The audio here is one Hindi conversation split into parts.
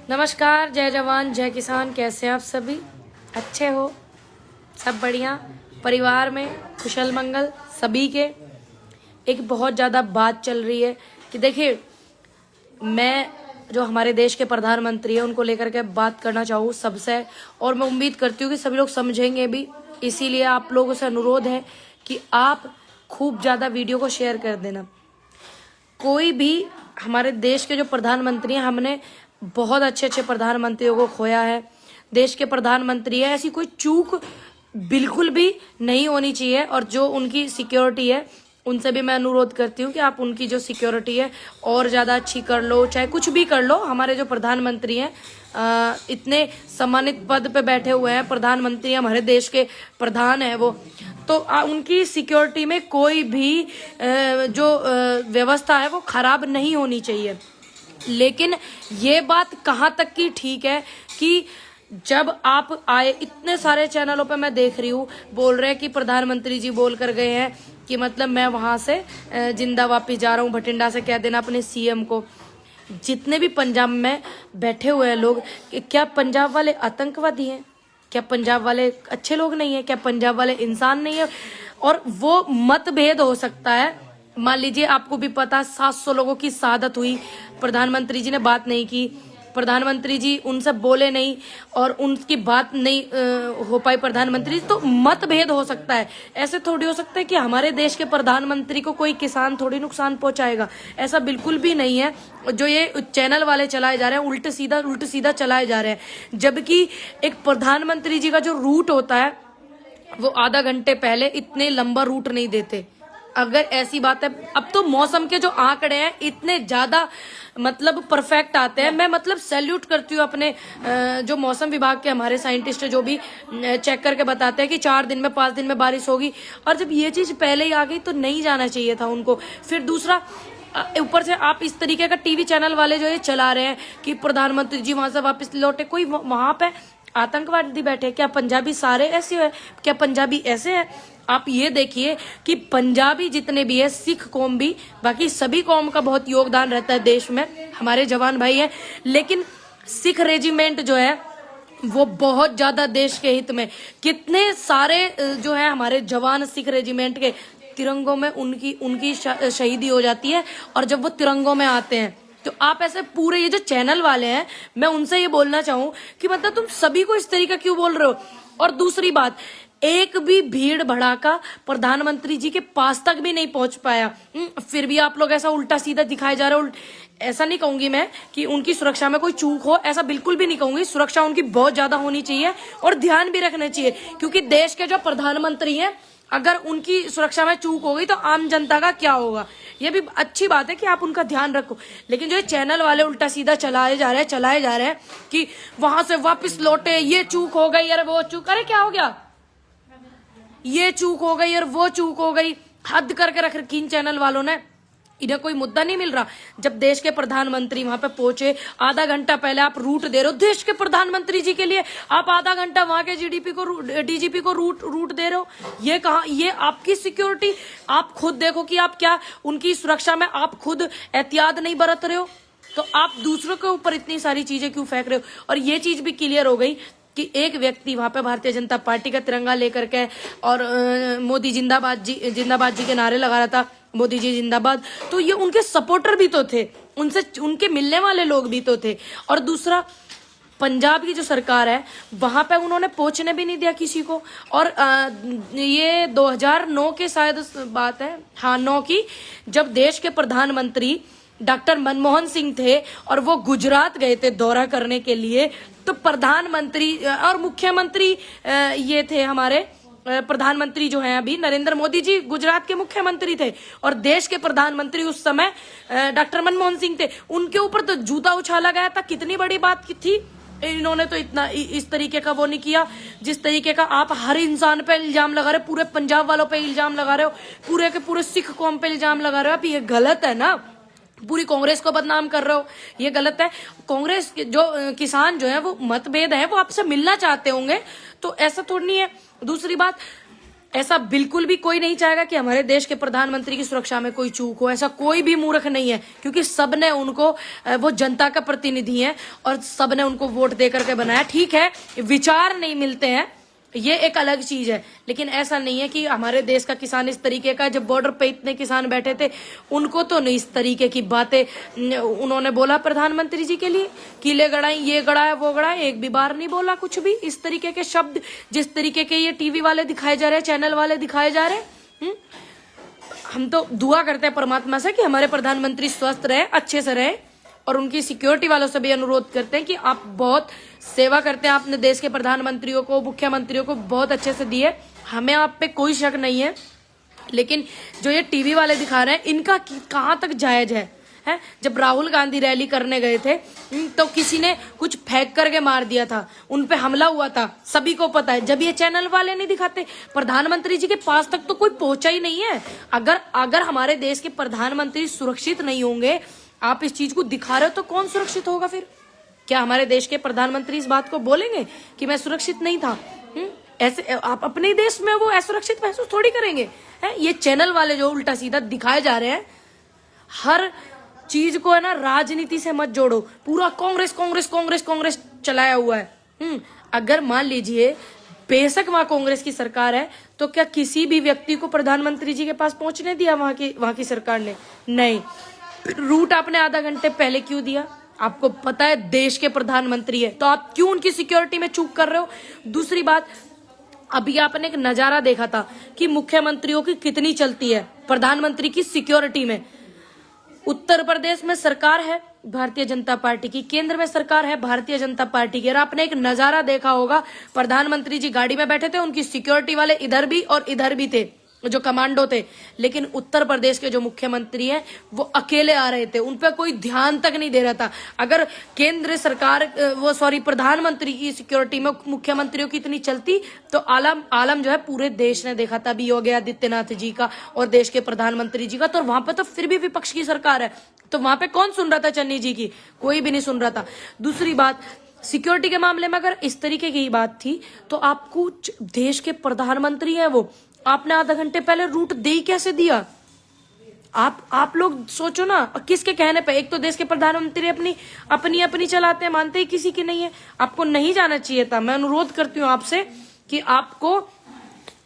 नमस्कार, जय जवान जय किसान। कैसे हैं आप सभी? अच्छे हो? सब बढ़िया? परिवार में कुशल मंगल सभी के? एक बहुत ज़्यादा बात चल रही है कि देखिए, मैं जो हमारे देश के प्रधानमंत्री हैं उनको लेकर के बात करना चाहूँ सबसे, और मैं उम्मीद करती हूँ कि सभी लोग समझेंगे भी। इसीलिए आप लोगों से अनुरोध है कि आप खूब ज़्यादा वीडियो को शेयर कर देना। कोई भी हमारे देश के जो प्रधानमंत्री हैं, हमने बहुत अच्छे अच्छे प्रधानमंत्रियों को खोया है। देश के प्रधानमंत्री है, ऐसी कोई चूक बिल्कुल भी नहीं होनी चाहिए। और जो उनकी सिक्योरिटी है, उनसे भी मैं अनुरोध करती हूँ कि आप उनकी जो सिक्योरिटी है और ज़्यादा अच्छी कर लो, चाहे कुछ भी कर लो। हमारे जो प्रधानमंत्री हैं इतने सम्मानित पद पे बैठे हुए हैं, प्रधानमंत्री हमारे देश के प्रधान है वो, तो उनकी सिक्योरिटी में कोई भी जो व्यवस्था है वो खराब नहीं होनी चाहिए। लेकिन ये बात कहाँ तक की ठीक है कि जब आप आए, इतने सारे चैनलों पे मैं देख रही हूँ बोल रहे हैं कि प्रधानमंत्री जी बोल कर गए हैं कि मतलब मैं वहां से जिंदा वापिस जा रहा हूँ, भटिंडा से कह देना अपने सीएम को। जितने भी पंजाब में बैठे हुए हैं लोग, क्या पंजाब वाले आतंकवादी हैं? क्या पंजाब वाले अच्छे लोग नहीं है? क्या पंजाब वाले इंसान नहीं है? और वो मतभेद हो सकता है। मान लीजिए आपको भी पता, 700 लोगों की शहादत हुई, प्रधानमंत्री जी ने बात नहीं की, प्रधानमंत्री जी उनसे बोले नहीं और उनकी बात नहीं हो पाई प्रधानमंत्री, तो मतभेद हो सकता है। ऐसे थोड़ी हो सकता है कि हमारे देश के प्रधानमंत्री को कोई किसान थोड़ी नुकसान पहुंचाएगा। ऐसा बिल्कुल भी नहीं है। जो ये चैनल वाले चलाए जा रहे हैं, उल्ट सीधा चलाए जा रहे हैं। जबकि एक प्रधानमंत्री जी का जो रूट होता है वो आधा घंटे पहले इतने लंबा रूट नहीं देते। अगर ऐसी बात है, अब तो मौसम के जो आंकड़े हैं इतने ज्यादा मतलब परफेक्ट आते हैं। मैं मतलब सैल्यूट करती हूँ अपने जो मौसम विभाग के हमारे साइंटिस्ट है, जो भी चेक करके बताते हैं कि 4 दिन में 5 दिन में बारिश होगी। और जब ये चीज पहले ही आ गई तो नहीं जाना चाहिए था उनको। फिर दूसरा, ऊपर से आप इस तरीके का टीवी चैनल वाले जो ये चला रहे हैं कि प्रधानमंत्री जी वहां से वापस लौटे, कोई वहां पे आतंकवादी बैठे? क्या पंजाबी सारे ऐसे है? क्या पंजाबी ऐसे है? आप ये देखिए कि पंजाबी जितने भी है, सिख कौम भी, बाकी सभी कौम का बहुत योगदान रहता है देश में, हमारे जवान भाई हैं। लेकिन सिख रेजिमेंट जो है वो बहुत ज्यादा देश के हित में, कितने सारे जो है हमारे जवान सिख रेजिमेंट के तिरंगों में उनकी शहीदी हो जाती है। और जब वो तिरंगों में आते हैं तो आप ऐसे पूरे ये जो चैनल वाले हैं, मैं उनसे ये बोलना चाहूं कि मतलब तुम सभी को इस तरीका क्यों बोल रहे हो? और दूसरी बात, एक भी भीड़ भड़ाका प्रधानमंत्री जी के पास तक भी नहीं पहुंच पाया, फिर भी आप लोग ऐसा उल्टा सीधा दिखाए जा रहे हो। ऐसा नहीं कहूंगी मैं कि उनकी सुरक्षा में कोई चूक हो, ऐसा बिल्कुल भी नहीं कहूंगी। सुरक्षा उनकी बहुत ज्यादा होनी चाहिए और ध्यान भी रखना चाहिए, क्योंकि देश के जो प्रधानमंत्री हैं, अगर उनकी सुरक्षा में चूक हो गई तो आम जनता का क्या होगा? ये भी अच्छी बात है कि आप उनका ध्यान रखो। लेकिन जो चैनल वाले उल्टा सीधा चलाए जा रहे हैं कि वहां से वापस लौटे, ये चूक हो गई, अरे वो चूक, अरे क्या हो गया, ये चूक हो गई और वो चूक हो गई, हद करके रख रखी इन चैनल वालों ने। इन्हें कोई मुद्दा नहीं मिल रहा। जब देश के प्रधानमंत्री वहां पे पहुंचे, आधा घंटा पहले आप रूट दे रहे हो देश के प्रधानमंत्री जी के लिए, आप आधा घंटा वहां के डीजीपी को रूट दे रहे हो। ये कहा, ये आपकी सिक्योरिटी? आप खुद देखो कि आप क्या उनकी सुरक्षा में आप खुद एहतियात नहीं बरत रहे हो, तो आप दूसरों के ऊपर इतनी सारी चीजें क्यों फेंक रहे हो? और ये चीज भी क्लियर हो गई कि एक व्यक्ति वहां पे भारतीय जनता पार्टी का तिरंगा लेकर के और मोदी जिंदाबाद जी के नारे लगा रहा था, मोदी जी जिंदाबाद, तो ये उनके सपोर्टर भी तो थे, उनसे उनके मिलने वाले लोग भी तो थे। और दूसरा, पंजाब की जो सरकार है वहां पे उन्होंने पहुंचने भी नहीं दिया किसी को। और ये 2009 के शायद बात है, हाँ 9 की, जब देश के प्रधानमंत्री डॉक्टर मनमोहन सिंह थे और वो गुजरात गए थे दौरा करने के लिए, तो प्रधानमंत्री और मुख्यमंत्री ये थे हमारे प्रधानमंत्री जो हैं अभी, नरेंद्र मोदी जी गुजरात के मुख्यमंत्री थे और देश के प्रधानमंत्री उस समय डॉक्टर मनमोहन सिंह थे। उनके ऊपर तो जूता उछाला गया था। कितनी बड़ी बात की थी। इन्होंने तो इतना इस तरीके का वो नहीं किया जिस तरीके का आप हर इंसान पे इल्जाम लगा रहे हो, पूरे पंजाब वालों पे इल्जाम लगा रहे हो, पूरे के पूरे सिख कौम पे इल्जाम लगा रहे हो। आप ये गलत है ना, पूरी कांग्रेस को बदनाम कर रहे हो, ये गलत है। कांग्रेस के जो किसान जो है वो मतभेद है, वो आपसे मिलना चाहते होंगे, तो ऐसा थोड़ी नहीं है। दूसरी बात, ऐसा बिल्कुल भी कोई नहीं चाहेगा कि हमारे देश के प्रधानमंत्री की सुरक्षा में कोई चूक हो। ऐसा कोई भी मूर्ख नहीं है, क्योंकि सबने उनको, वो जनता का प्रतिनिधि है और सबने उनको वोट दे करके बनाया। ठीक है, विचार नहीं मिलते हैं, ये एक अलग चीज है, लेकिन ऐसा नहीं है कि हमारे देश का किसान इस तरीके का। जब बॉर्डर पे इतने किसान बैठे थे, उनको तो नहीं इस तरीके की बातें उन्होंने बोला प्रधानमंत्री जी के लिए, किले गड़ाई, ये गड़ाए, वो गड़ाए, एक भी बार नहीं बोला कुछ भी इस तरीके के शब्द जिस तरीके के ये टीवी वाले दिखाए जा रहे हैं, चैनल वाले दिखाए जा रहे हैं। हम तो दुआ करते हैं परमात्मा से कि हमारे प्रधानमंत्री स्वस्थ रहे, अच्छे से रहे, और उनकी सिक्योरिटी वालों से भी अनुरोध करते हैं कि आप बहुत सेवा करते हैं, आपने देश के प्रधानमंत्रियों को, मुख्यमंत्रियों को बहुत अच्छे से दी है, हमें आप पे कोई शक नहीं है। लेकिन जो ये टीवी वाले दिखा रहे हैं, इनका कहाँ तक जायज है? जब राहुल गांधी रैली करने गए थे तो किसी ने कुछ फेंक करके मार दिया था, उन पे हमला हुआ था, सभी को पता है। जब ये चैनल वाले नहीं दिखाते, प्रधानमंत्री जी के पास तक तो कोई पहुंचा ही नहीं है। अगर हमारे देश के प्रधानमंत्री सुरक्षित नहीं होंगे, आप इस चीज को दिखा रहे हो, तो कौन सुरक्षित होगा फिर? क्या हमारे देश के प्रधानमंत्री इस बात को बोलेंगे कि मैं सुरक्षित नहीं था? ऐसे आप अपने देश में वो असुरक्षित महसूस थोड़ी करेंगे। ये चैनल वाले जो उल्टा सीधा दिखाए जा रहे हैं, हर चीज को है ना राजनीति से मत जोड़ो। पूरा कांग्रेस कांग्रेस कांग्रेस कांग्रेस चलाया हुआ है। अगर मान लीजिए बेशक वहां कांग्रेस की सरकार है, तो क्या किसी भी व्यक्ति को प्रधानमंत्री जी के पास पहुंचने दिया वहां की सरकार ने? नहीं। रूट आपने आधा घंटे पहले क्यों दिया? आपको पता है देश के प्रधानमंत्री है, तो आप क्यों उनकी सिक्योरिटी में चूक कर रहे हो? दूसरी बात, अभी आपने एक नजारा देखा था कि मुख्यमंत्रियों की कितनी चलती है प्रधानमंत्री की सिक्योरिटी में। उत्तर प्रदेश में सरकार है भारतीय जनता पार्टी की, केंद्र में सरकार है भारतीय जनता पार्टी की, और आपने एक नजारा देखा होगा, प्रधानमंत्री जी गाड़ी में बैठे थे, उनकी सिक्योरिटी वाले इधर भी और इधर भी थे, जो कमांडो थे। लेकिन उत्तर प्रदेश के जो मुख्यमंत्री हैं वो अकेले आ रहे थे, उन पर कोई ध्यान तक नहीं दे रहा था। अगर केंद्र सरकार प्रधानमंत्री की सिक्योरिटी में मुख्यमंत्रियों की इतनी चलती, तो आलम जो है पूरे देश ने देखा था, अभी योगी आदित्यनाथ जी का और देश के प्रधानमंत्री जी का। तो वहां पर तो फिर भी विपक्ष की सरकार है, तो वहां पे कौन सुन रहा था चन्नी जी की? कोई भी नहीं सुन रहा था। दूसरी बात, सिक्योरिटी के मामले में अगर इस तरीके की बात थी, तो आपको देश के प्रधानमंत्री हैं वो, आपने आधा घंटे पहले रूट दे ही कैसे दिया? आप लोग सोचो ना, किसके कहने पे? एक तो देश के प्रधानमंत्री अपनी चलाते हैं, मानते ही किसी की नहीं है। आपको नहीं जाना चाहिए था। मैं अनुरोध करती हूँ आपसे कि आपको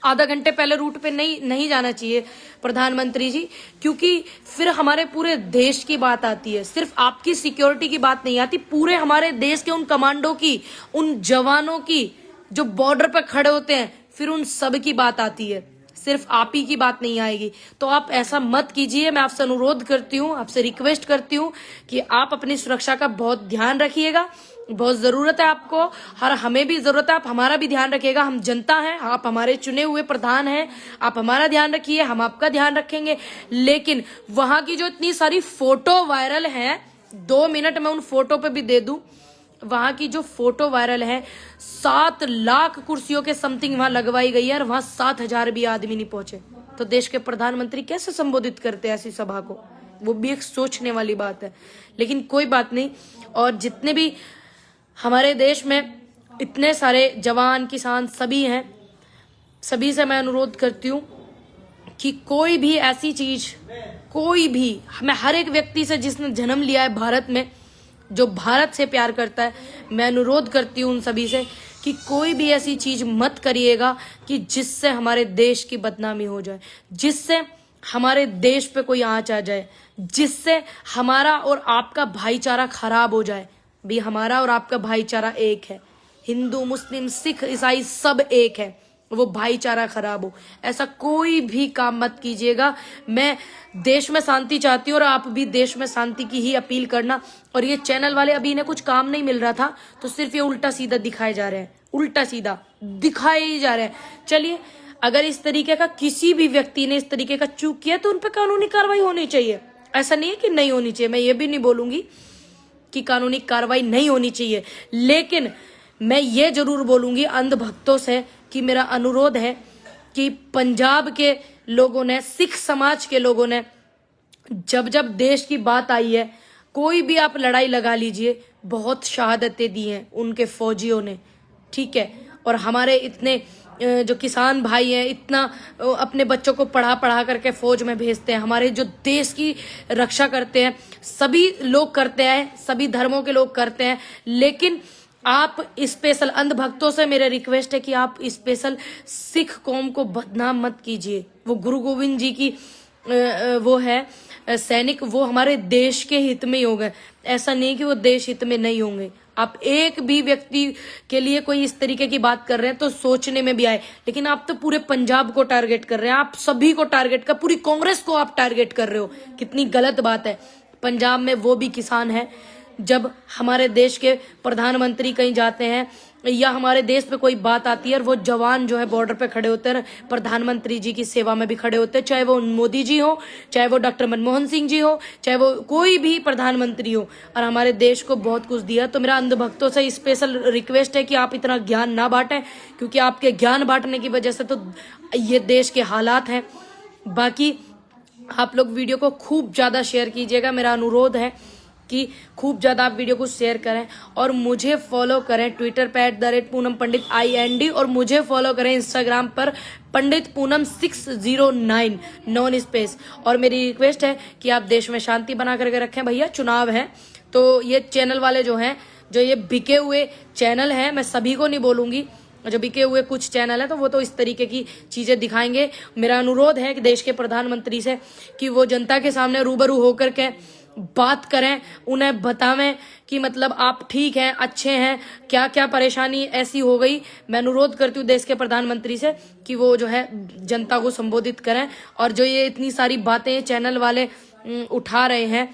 आधा घंटे पहले रूट पे नहीं जाना चाहिए प्रधानमंत्री जी, क्योंकि फिर हमारे पूरे देश की बात आती है, सिर्फ आपकी सिक्योरिटी की बात नहीं आती, पूरे हमारे देश के उन कमांडो की, उन जवानों की जो बॉर्डर पर खड़े होते हैं, फिर उन सब की बात आती है, सिर्फ आप ही की बात नहीं आएगी। तो आप ऐसा मत कीजिए। मैं आपसे अनुरोध करती हूँ, आपसे रिक्वेस्ट करती हूँ कि आप अपनी सुरक्षा का बहुत ध्यान रखिएगा। बहुत जरूरत है आपको, हमें भी जरूरत है, आप हमारा भी ध्यान रखिएगा। हम जनता हैं, आप हमारे चुने हुए प्रधान हैं, आप हमारा ध्यान रखिए, हम आपका ध्यान रखेंगे। लेकिन वहां की जो इतनी सारी फोटो वायरल है, 2 मिनट में उन फोटो पे भी दे दूं, वहां की जो फोटो वायरल है, 7 लाख कुर्सियों के समथिंग वहां लगवाई गई है, और वहां 7,000 भी आदमी नहीं पहुंचे। तो देश के प्रधानमंत्री कैसे संबोधित करते हैं ऐसी सभा को? वो भी एक सोचने वाली बात है। लेकिन कोई बात नहीं। और जितने भी हमारे देश में इतने सारे जवान, किसान सभी हैं, सभी से मैं अनुरोध करती हूँ कि कोई भी ऐसी चीज, कोई भी, मैं हर एक व्यक्ति से जिसने जन्म लिया है भारत में, जो भारत से प्यार करता है, मैं अनुरोध करती हूँ उन सभी से कि कोई भी ऐसी चीज मत करिएगा कि जिससे हमारे देश की बदनामी हो जाए, जिससे हमारे देश पे कोई आंच आ जाए, जिससे हमारा और आपका भाईचारा खराब हो जाए। भी हमारा और आपका भाईचारा एक है, हिंदू, मुस्लिम, सिख, ईसाई सब एक है, वो भाईचारा खराब हो, ऐसा कोई भी काम मत कीजिएगा। मैं देश में शांति चाहती हूँ और आप भी देश में शांति की ही अपील करना। और ये चैनल वाले, अभी इन्हें कुछ काम नहीं मिल रहा था तो सिर्फ ये उल्टा सीधा दिखाए जा रहे हैं, उल्टा सीधा दिखाए ही जा रहे हैं। चलिए, अगर इस तरीके का किसी भी व्यक्ति ने इस तरीके का चूक किया तो उन पर कानूनी कार्रवाई होनी चाहिए। ऐसा नहीं है कि नहीं होनी चाहिए, मैं ये भी नहीं बोलूंगी कि कानूनी कार्रवाई नहीं होनी चाहिए, लेकिन मैं ये जरूर बोलूंगी अंधभक्तों से कि मेरा अनुरोध है कि पंजाब के लोगों ने, सिख समाज के लोगों ने, जब जब देश की बात आई है, कोई भी आप लड़ाई लगा लीजिए, बहुत शहादतें दी हैं उनके फौजियों ने, ठीक है। और हमारे इतने जो किसान भाई हैं इतना अपने बच्चों को पढ़ा पढ़ा करके फौज में भेजते हैं, हमारे जो देश की रक्षा करते हैं, सभी लोग करते हैं, सभी धर्मों के लोग करते हैं। लेकिन आप स्पेशल अंधभक्तों से मेरा रिक्वेस्ट है कि आप स्पेशल सिख कौम को बदनाम मत कीजिए। वो गुरु गोविंद जी की वो है सैनिक, वो हमारे देश के हित में ही होंगे, ऐसा नहीं कि वो देश हित में नहीं होंगे। आप एक भी व्यक्ति के लिए कोई इस तरीके की बात कर रहे हैं तो सोचने में भी आए, लेकिन आप तो पूरे पंजाब को टारगेट कर रहे हैं, आप सभी को टारगेट कर, पूरी कांग्रेस को आप टारगेट कर रहे हो। कितनी गलत बात है। पंजाब में वो भी किसान है, जब हमारे देश के प्रधानमंत्री कहीं जाते हैं या हमारे देश पे कोई बात आती है और वो जवान जो है बॉर्डर पे खड़े होते हैं, प्रधानमंत्री जी की सेवा में भी खड़े होते हैं, चाहे वो मोदी जी हो, चाहे वो डॉक्टर मनमोहन सिंह जी हो, चाहे वो कोई भी प्रधानमंत्री हो, और हमारे देश को बहुत कुछ दिया। तो मेरा अंधभक्तों से स्पेशल रिक्वेस्ट है कि आप इतना ज्ञान ना बांटें, क्योंकि आपके ज्ञान बांटने की वजह से तो ये देश के हालात हैं। बाकी आप लोग वीडियो को खूब ज्यादा शेयर कीजिएगा, मेरा अनुरोध है कि खूब ज्यादा आप वीडियो को शेयर करें और मुझे फॉलो करें ट्विटर पे @पूनम पंडित IND, और मुझे फॉलो करें इंस्टाग्राम पर पंडित पूनम 609 नॉन स्पेस। और मेरी रिक्वेस्ट है कि आप देश में शांति बना करके रखें। भैया चुनाव है तो ये चैनल वाले जो हैं, जो ये बिके हुए चैनल हैं, मैं सभी को नहीं बोलूंगी, जो बिके हुए कुछ चैनल है तो वो तो इस तरीके की चीजें दिखाएंगे। मेरा अनुरोध है कि देश के प्रधानमंत्री से कि वो जनता के सामने रूबरू होकर के बात करें, उन्हें बतावें कि मतलब आप ठीक हैं, अच्छे हैं, क्या क्या परेशानी ऐसी हो गई। मैं अनुरोध करती हूँ देश के प्रधानमंत्री से कि वो जो है जनता को संबोधित करें। और जो ये इतनी सारी बातें चैनल वाले उठा रहे हैं,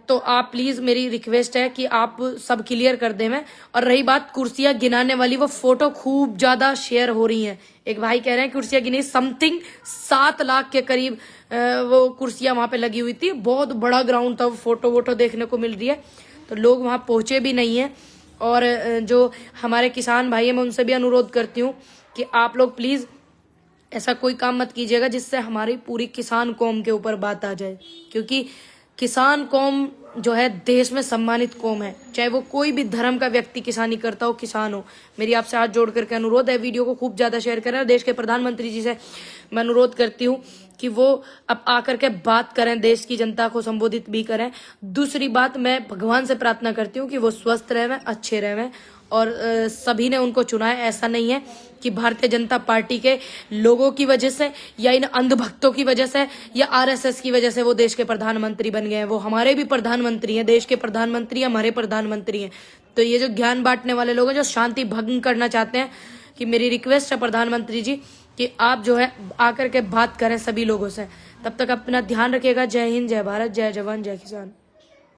तो आप प्लीज, मेरी रिक्वेस्ट है कि आप सब क्लियर कर दें। मैं और रही बात कुर्सियां गिनाने वाली, वो फोटो खूब ज्यादा शेयर हो रही हैं। एक भाई कह रहे हैं कुर्सियां गिनी, समथिंग 7 लाख के करीब वो कुर्सियां वहां पे लगी हुई थी। बहुत बड़ा ग्राउंड था, फोटो वोटो देखने को मिल रही है, तो लोग वहां पहुंचे भी नहीं है। और जो हमारे किसान भाई है, मैं उनसे भी अनुरोध करती हूँ कि आप लोग प्लीज ऐसा कोई काम मत कीजिएगा जिससे हमारी पूरी किसान कौम के ऊपर बात आ जाए, क्योंकि किसान कौम जो है देश में सम्मानित कौम है। चाहे वो कोई भी धर्म का व्यक्ति किसानी करता हो, किसान हो। मेरी आपसे हाथ जोड़ करके अनुरोध है, वीडियो को खूब ज्यादा शेयर करें। और देश के प्रधानमंत्री जी से मैं अनुरोध करती हूँ कि वो अब आकर के बात करें, देश की जनता को संबोधित भी करें। दूसरी बात, मैं भगवान से प्रार्थना करती हूँ कि वो स्वस्थ रहें, अच्छे रहें, और सभी ने उनको चुना है। ऐसा नहीं है कि भारतीय जनता पार्टी के लोगों की वजह से या इन अंधभक्तों की वजह से या RSS की वजह से वो देश के प्रधानमंत्री बन गए हैं। वो हमारे भी प्रधानमंत्री हैं, देश के प्रधानमंत्री हमारे प्रधानमंत्री हैं। तो ये जो ज्ञान बांटने वाले लोग हैं, जो शांति भंग करना चाहते हैं, कि मेरी रिक्वेस्ट है प्रधानमंत्री जी कि आप जो है आकर के बात करें सभी लोगों से। तब तक अपना ध्यान रखिएगा। जय हिंद, जय भारत, जय जवान, जय किसान।